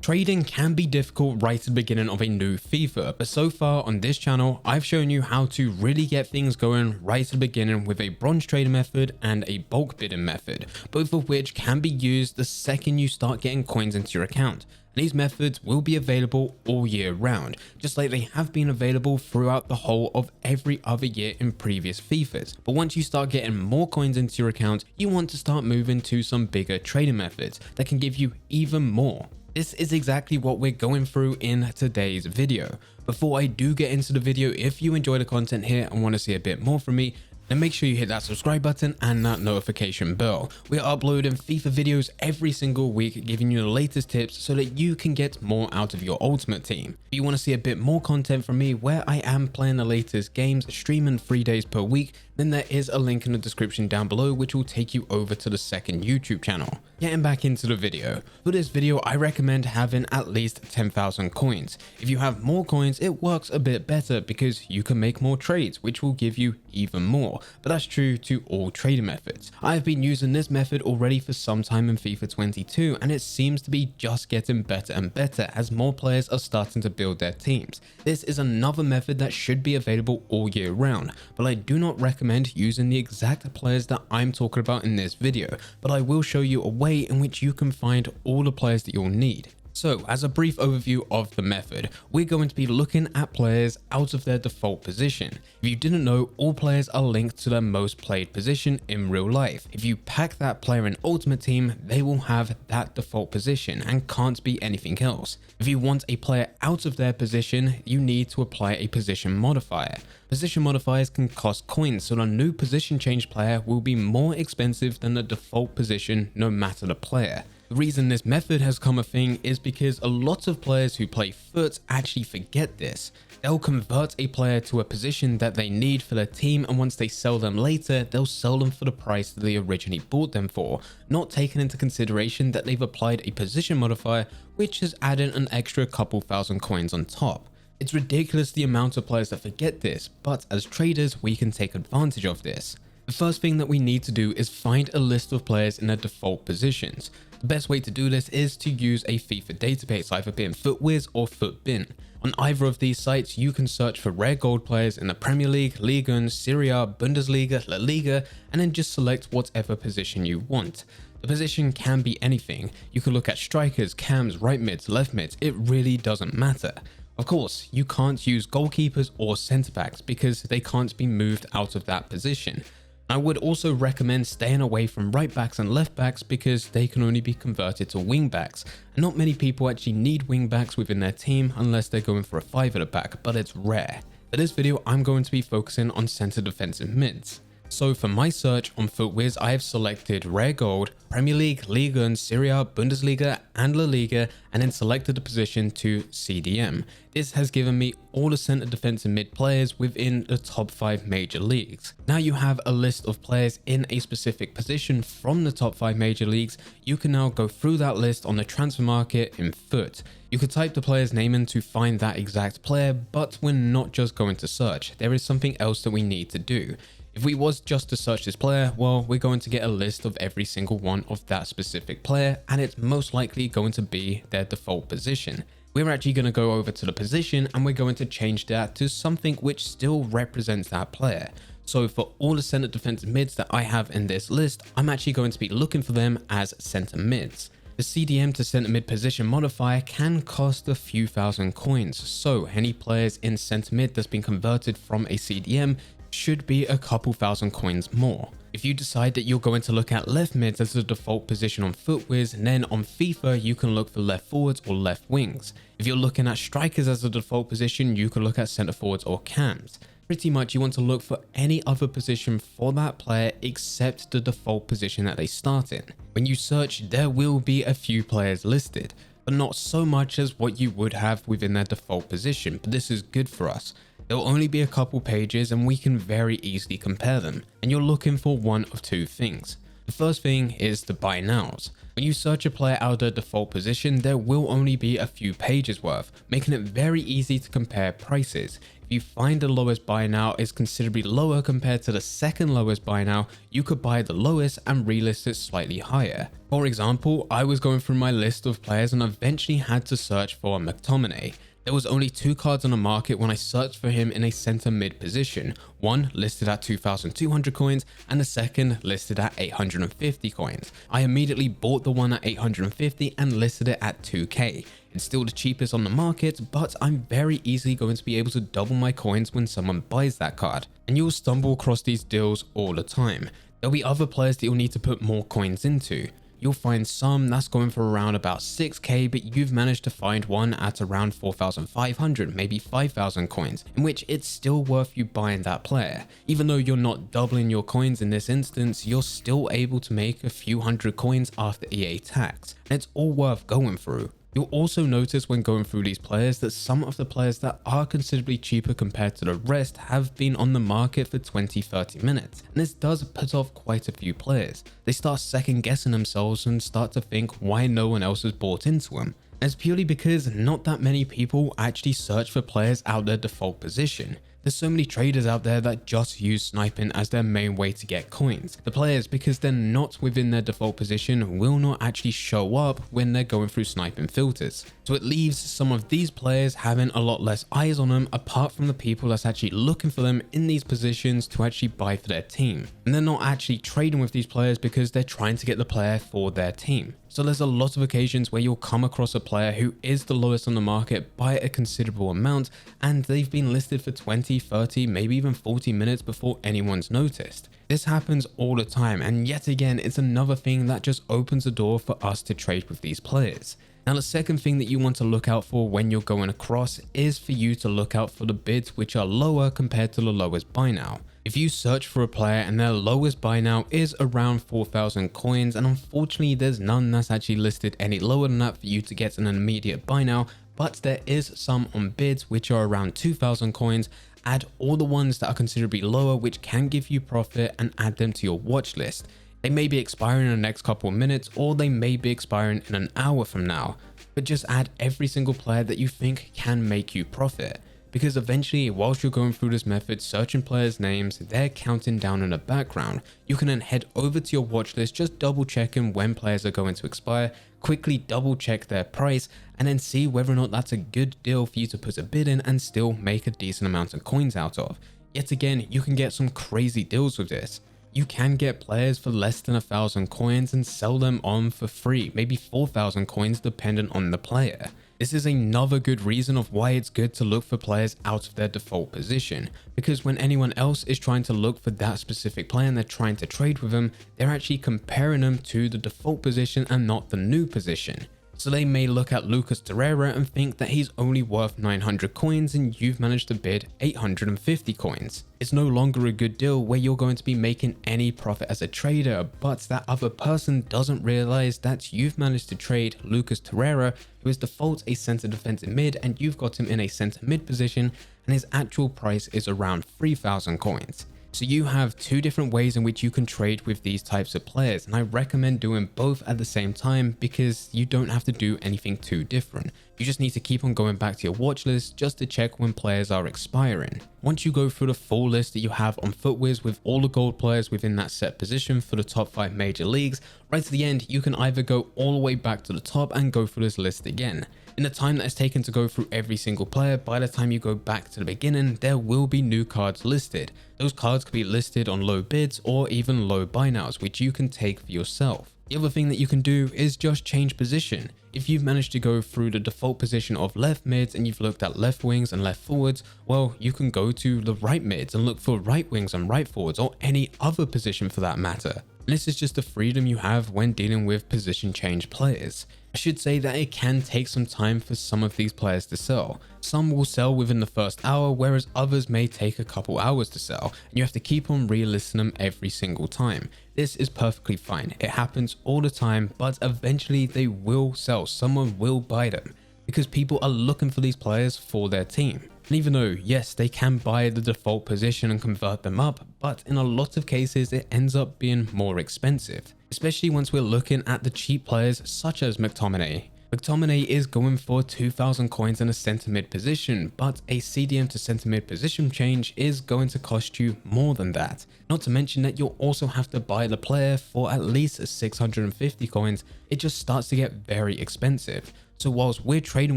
Trading can be difficult right at the beginning of a new FIFA, but so far on this channel, I've shown you how to really get things going right at the beginning with a bronze trading method and a bulk bidding method, both of which can be used the second you start getting coins into your account. And these methods will be available all year round, just like they have been available throughout the whole of every other year in previous FIFAs. But once you start getting more coins into your account, you want to start moving to some bigger trading methods that can give you even more. This is exactly what we're going through in today's video. Before I do get into the video, if you enjoy the content here and want to see a bit more from me, then make sure you hit that subscribe button and that notification bell. We're uploading FIFA videos every single week, giving you the latest tips so that you can get more out of your ultimate team. If you want to see a bit more content from me where I am playing the latest games, streaming 3 days per week, then there is a link in the description down below which will take you over to the second YouTube channel. Getting back into the video. For this video, I recommend having at least 10,000 coins. If you have more coins, it works a bit better because you can make more trades, which will give you even more. But that's true to all trading methods. I've been using this method already for some time in FIFA 22, and it seems to be just getting better and better as more players are starting to build their teams. This is another method that should be available all year round, but I do not recommend using the exact players that I'm talking about in this video, but I will show you a way in which you can find all the players that you'll need. So, as a brief overview of the method, we're going to be looking at players out of their default position. If you didn't know, all players are linked to their most played position in real life. If you pack that player in Ultimate Team, they will have that default position and can't be anything else. If you want a player out of their position, you need to apply a position modifier. Position modifiers can cost coins, so the new position change player will be more expensive than the default position no matter the player. The reason this method has come a thing is because a lot of players who play foot actually forget this. They'll convert a player to a position that they need for their team, and once they sell them later, they'll sell them for the price that they originally bought them for, not taking into consideration that they've applied a position modifier which has added an extra couple thousand coins on top. It's ridiculous the amount of players that forget this, but as traders we can take advantage of this. The first thing that we need to do is find a list of players in their default positions. The best way to do this is to use a FIFA database, either being FootWiz or FootBin. On either of these sites, you can search for rare gold players in the Premier League, Liga 1, Serie A, Bundesliga, La Liga, and then just select whatever position you want. The position can be anything. You can look at strikers, cams, right mids, left mids, it really doesn't matter. Of course, you can't use goalkeepers or centre backs because they can't be moved out of that position. I would also recommend staying away from right backs and left backs because they can only be converted to wing backs. And not many people actually need wing backs within their team unless they're going for a 5 at the back, but it's rare. For this video, I'm going to be focusing on centre defensive mids. So for my search on FootWiz, I have selected Rare Gold, Premier League, Liga 1, Serie A, Bundesliga and La Liga, and then selected the position to CDM. This has given me all the centre defensive mid players within the top 5 major leagues. Now you have a list of players in a specific position from the top 5 major leagues. You can now go through that list on the transfer market in Foot. You could type the player's name in to find that exact player, but we're not just going to search. There is something else that we need to do. If we was just to search this player, well, we're going to get a list of every single one of that specific player, and it's most likely going to be their default position. We're actually going to go over to the position and we're going to change that to something which still represents that player. So for all the centre defensive mids that I have in this list, I'm actually going to be looking for them as centre mids. The CDM to centre mid position modifier can cost a few thousand coins, so any players in centre mid that's been converted from a CDM should be a couple thousand coins more. If you decide that you're going to look at left mids as the default position on FootWiz, and then on FIFA you can look for left forwards or left wings. If you're looking at strikers as the default position, you can look at centre forwards or cams. Pretty much you want to look for any other position for that player except the default position that they start in. When you search, there will be a few players listed, but not so much as what you would have within their default position, but this is good for us. There will only be a couple pages and we can very easily compare them, and you're looking for one of two things. The first thing is the buy nows. When you search a player out of their default position, there will only be a few pages worth, making it very easy to compare prices. If you find the lowest buy now is considerably lower compared to the second lowest buy now, you could buy the lowest and relist it slightly higher. For example, I was going through my list of players and eventually had to search for McTominay. There was only 2 cards on the market when I searched for him in a center mid position, one listed at 2,200 coins and the second listed at 850 coins. I immediately bought the one at 850 and listed it at 2k. It's still the cheapest on the market, but I'm very easily going to be able to double my coins when someone buys that card. And you'll stumble across these deals all the time. There'll be other players that you'll need to put more coins into. You'll find some that's going for around about 6k, but you've managed to find one at around 4,500, maybe 5,000 coins, in which it's still worth you buying that player. Even though you're not doubling your coins in this instance, you're still able to make a few hundred coins after EA tax, and it's all worth going through. You'll also notice when going through these players that some of the players that are considerably cheaper compared to the rest have been on the market for 20-30 minutes, and this does put off quite a few players. They start second guessing themselves and start to think why no one else has bought into them. And it's purely because not that many people actually search for players out their default position. There's so many traders out there that just use sniping as their main way to get coins. The players, because they're not within their default position, will not actually show up when they're going through sniping filters. So it leaves some of these players having a lot less eyes on them, apart from the people that's actually looking for them in these positions to actually buy for their team. And they're not actually trading with these players because they're trying to get the player for their team. So there's a lot of occasions where you'll come across a player who is the lowest on the market by a considerable amount, and they've been listed for 20, 30, maybe even 40 minutes before anyone's noticed. This happens all the time, and yet again, it's another thing that just opens the door for us to trade with these players. Now, the second thing that you want to look out for when you're going across is for you to look out for the bids which are lower compared to the lowest buy now. If you search for a player and their lowest buy now is around 4,000 coins, and unfortunately there's none that's actually listed any lower than that for you to get an immediate buy now, but there is some on bids which are around 2,000 coins, add all the ones that are considerably lower which can give you profit and add them to your watch list. They may be expiring in the next couple of minutes, or they may be expiring in an hour from now, but just add every single player that you think can make you profit. Because eventually, whilst you're going through this method, searching players' names, they're counting down in the background. You can then head over to your watch list, just double checking when players are going to expire, quickly double check their price, and then see whether or not that's a good deal for you to put a bid in and still make a decent amount of coins out of. Yet again, you can get some crazy deals with this. You can get players for less than 1,000 coins and sell them on for free, maybe 4,000 coins dependent on the player. This is another good reason of why it's good to look for players out of their default position, because when anyone else is trying to look for that specific player and they're trying to trade with them, they're actually comparing them to the default position and not the new position. So they may look at Lucas Torreira and think that he's only worth 900 coins and you've managed to bid 850 coins. It's no longer a good deal where you're going to be making any profit as a trader, but that other person doesn't realize that you've managed to trade Lucas Torreira, who is default a center defensive mid, and you've got him in a center mid position, and his actual price is around 3,000 coins. So you have two different ways in which you can trade with these types of players, and I recommend doing both at the same time because you don't have to do anything too different. You just need to keep on going back to your watch list just to check when players are expiring. Once you go through the full list that you have on FUTWIZ with all the gold players within that set position for the top 5 major leagues, right to the end, you can either go all the way back to the top and go through this list again. In the time that it's taken to go through every single player, by the time you go back to the beginning, there will be new cards listed. Those cards could be listed on low bids or even low buy nows, which you can take for yourself. The other thing that you can do is just change position. If you've managed to go through the default position of left mids and you've looked at left wings and left forwards, well, you can go to the right mids and look for right wings and right forwards, or any other position for that matter. And this is just the freedom you have when dealing with position change players. I should say that it can take some time for some of these players to sell. Some will sell within the first hour, whereas others may take a couple hours to sell, and you have to keep on relisting them every single time. This is perfectly fine. It happens all the time, but eventually they will sell. Someone will buy them because people are looking for these players for their team. And even though, yes, they can buy the default position and convert them up, but in a lot of cases, it ends up being more expensive. Especially once we're looking at the cheap players such as McTominay. McTominay is going for 2,000 coins in a centre mid position, but a CDM to centre mid position change is going to cost you more than that. Not to mention that you'll also have to buy the player for at least 650 coins. It just starts to get very expensive. So whilst we're trading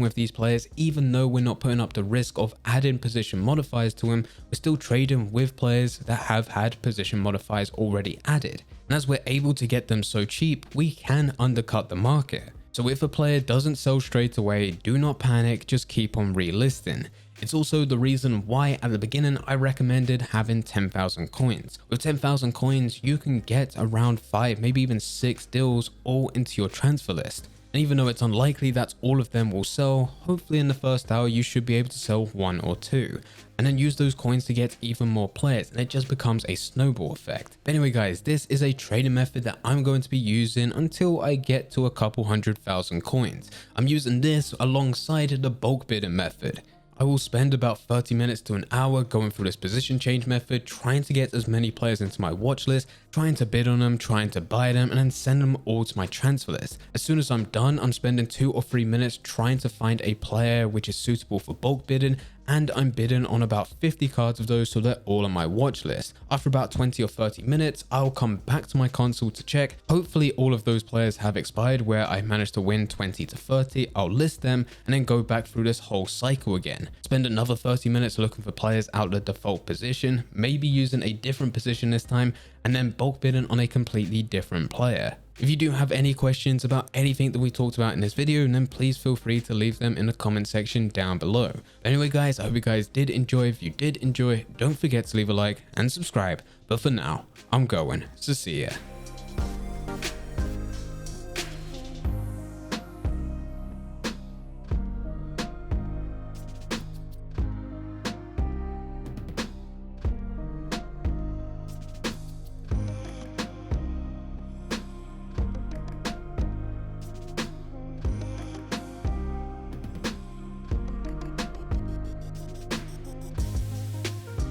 with these players, even though we're not putting up the risk of adding position modifiers to them, we're still trading with players that have had position modifiers already added. And as we're able to get them so cheap, we can undercut the market. So if a player doesn't sell straight away, do not panic, just keep on relisting. It's also the reason why at the beginning I recommended having 10,000 coins. With 10,000 coins, you can get around 5, maybe even 6 deals all into your transfer list. And even though it's unlikely that all of them will sell, hopefully in the first hour you should be able to sell 1 or 2. And then use those coins to get even more players, and it just becomes a snowball effect. But anyway guys, this is a trading method that I'm going to be using until I get to a couple 100,000 coins. I'm using this alongside the bulk bidding method. I will spend about 30 minutes to an hour going through this position change method, trying to get as many players into my watch list, trying to bid on them, trying to buy them, and then send them all to my transfer list. As soon as I'm done, I'm spending 2 or 3 minutes trying to find a player which is suitable for bulk bidding, and I'm bidding on about 50 cards of those so they're all on my watch list. After about 20 or 30 minutes, I'll come back to my console to check. Hopefully all of those players have expired where I managed to win 20 to 30. I'll list them and then go back through this whole cycle again. Spend another 30 minutes looking for players out the default position, maybe using a different position this time, and then bulk bidding on a completely different player. If you do have any questions about anything that we talked about in this video, then please feel free to leave them in the comment section down below. Anyway guys, I hope you guys did enjoy. If you did enjoy, don't forget to leave a like and subscribe. But for now, I'm going, so see ya.